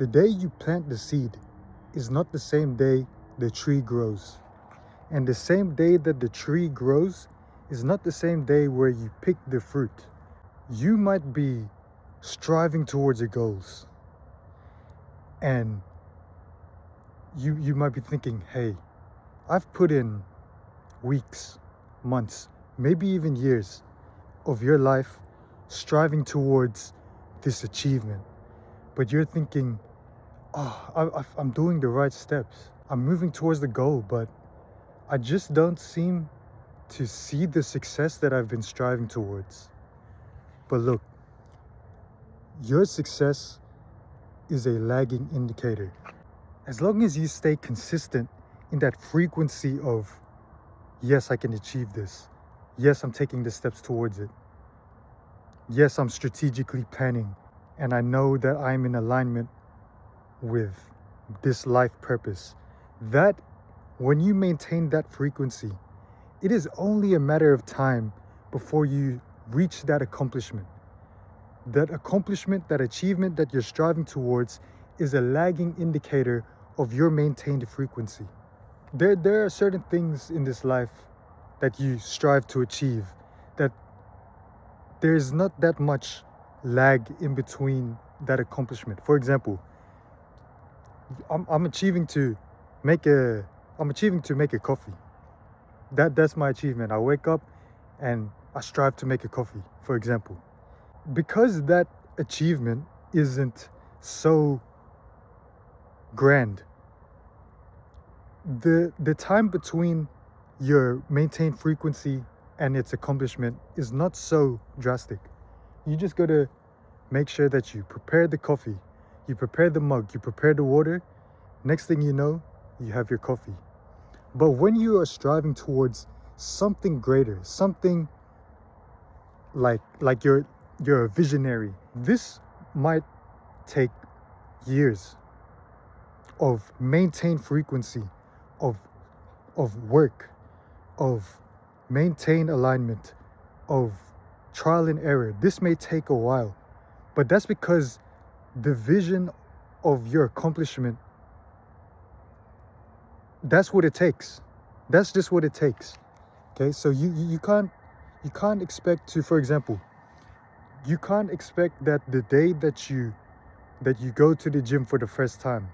The day you plant the seed is not the same day the tree grows. And the same day that the tree grows is not the same day where you pick the fruit. You might be striving towards your goals. And you might be thinking, hey, I've put in weeks, months, maybe even years of your life striving towards this achievement. But you're thinking, I'm doing the right steps. I'm moving towards the goal, but I just don't seem to see the success that I've been striving towards. But look, your success is a lagging indicator. As long as you stay consistent in that frequency of, yes, I can achieve this. Yes, I'm taking the steps towards it. Yes, I'm strategically planning, and I know that I'm in alignment with this life purpose. That when you maintain that frequency, it is only a matter of time before you reach that accomplishment. That accomplishment, that achievement that you're striving towards is a lagging indicator of your maintained frequency. There are certain things in this life that you strive to achieve that there's not that much lag in between that accomplishment. For example, I'm achieving to make a coffee. That's my achievement. I wake up and I strive to make a coffee, for example. Because that achievement isn't so grand, the time between your maintained frequency and its accomplishment is not so drastic. You just gotta make sure that you prepare the coffee, you prepare the mug, you prepare the water. Next thing you know, you have your coffee. But when you are striving towards something greater, something like you're a visionary, this might take years of maintained frequency, of work, of maintained alignment, of trial and error. This may take a while, but that's because the vision of your accomplishment, that's what it takes. That's just what it takes. Okay, so you can't expect to, for example, you can't expect that the day that you go to the gym for the first time,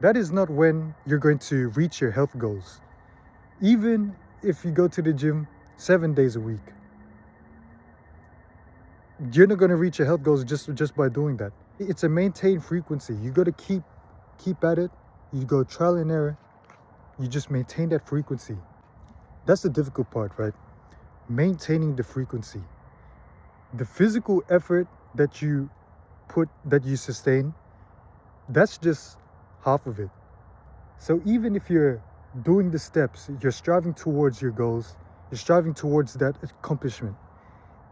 that is not when you're going to reach your health goals. Even if you go to the gym 7 days a week, you're not going to reach your health goals just by doing that. It's a maintained frequency. You got to keep at it. You go trial and error. You just maintain that frequency. That's the difficult part, right? Maintaining the frequency. The physical effort that you sustain, that's just half of it. So even if you're doing the steps, you're striving towards your goals, you're striving towards that accomplishment.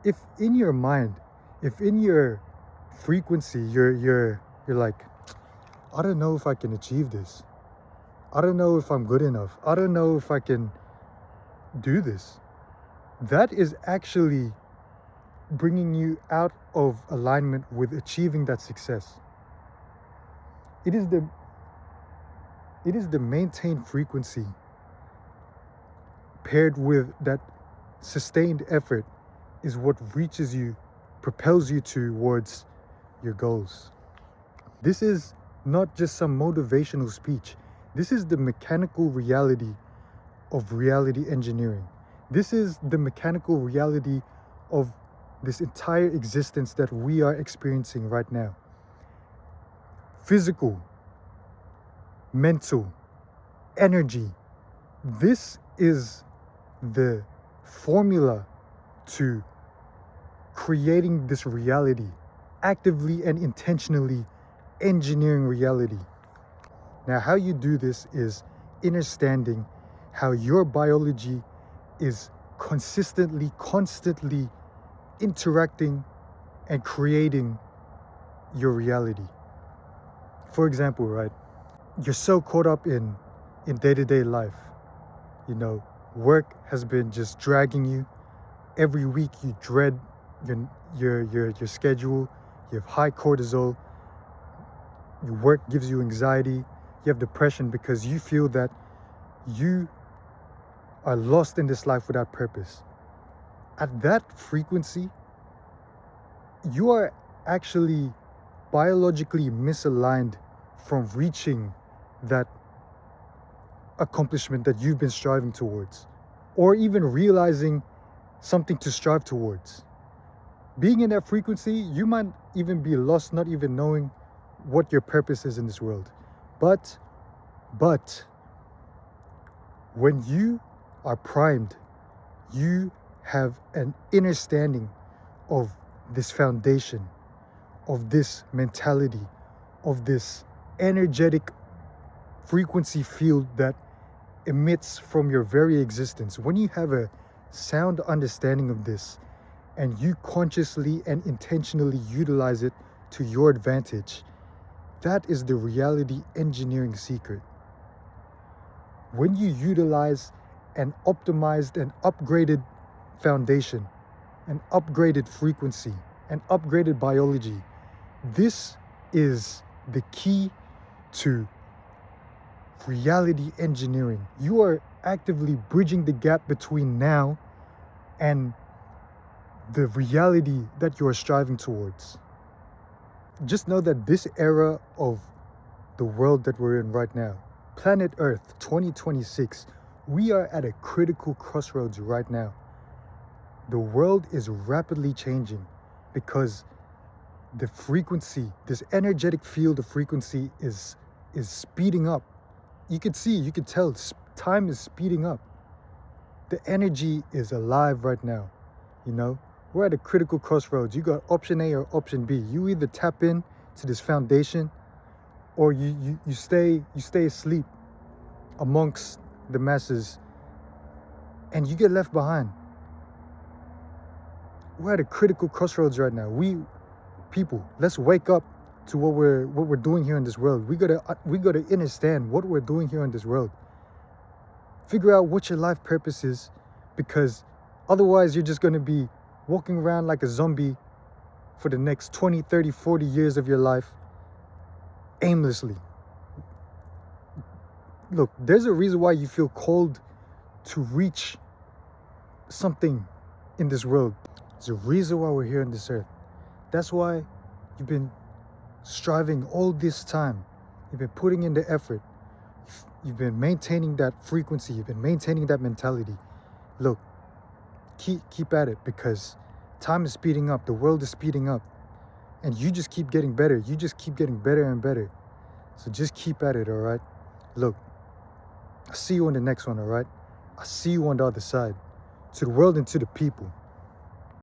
If in your mind, if in your frequency, you're like, I don't know if I can achieve this. I don't know if I'm good enough. I don't know if I can do this. That is actually bringing you out of alignment with achieving that success. It is the maintained frequency paired with that sustained effort is what reaches you, propels you towards your goals. This is not just some motivational speech. This is the mechanical reality of reality engineering. This is the mechanical reality of this entire existence that we are experiencing right now. Physical, mental, energy. This is the formula to creating this reality, actively and intentionally engineering reality. Now, how you do this is understanding how your biology is constantly interacting and creating your reality. For example, right, you're so caught up in day-to-day life. You know, work has been just dragging you. Every week you dread your schedule. You have high cortisol. Your work gives you anxiety. You have depression because you feel that you are lost in this life without purpose. At that frequency, you are actually biologically misaligned from reaching that accomplishment that you've been striving towards, or even realizing something to strive towards. Being in that frequency, you might even be lost, not even knowing what your purpose is in this world. But when you are primed, you have an understanding of this foundation, of this mentality, of this energetic frequency field that emits from your very existence. When you have a sound understanding of this and you consciously and intentionally utilize it to your advantage, that is the reality engineering secret. When you utilize an optimized and upgraded foundation, an upgraded frequency, an upgraded biology, this is the key to reality engineering. You are actively bridging the gap between now and the reality that you are striving towards. Just know that this era of the world that we're in right now, planet Earth 2026, we are at a critical crossroads right now. The world is rapidly changing because the frequency, this energetic field of frequency is speeding up. You could tell time is speeding up. The energy is alive right now. We're at a critical crossroads. You got option A or option B. You either tap in to this foundation, or you stay asleep amongst the masses and you get left behind. We're at a critical crossroads right now. People, let's wake up to what we're doing here in this world. We gotta understand what we're doing here in this world. Figure out what your life purpose is, because otherwise you're just gonna be walking around like a zombie for the next 20, 30, 40 years of your life aimlessly. Look, there's a reason why you feel called to reach something in this world. There's a reason why we're here on this earth. That's why you've been striving all this time. You've been putting in the effort. You've been maintaining that frequency. You've been maintaining that mentality. Look, keep at it, because time is speeding up. The world is speeding up. And you just keep getting better. You just keep getting better and better. So just keep at it, all right? Look, I'll see you on the next one, all right? I'll see you on the other side. To the world and to the people.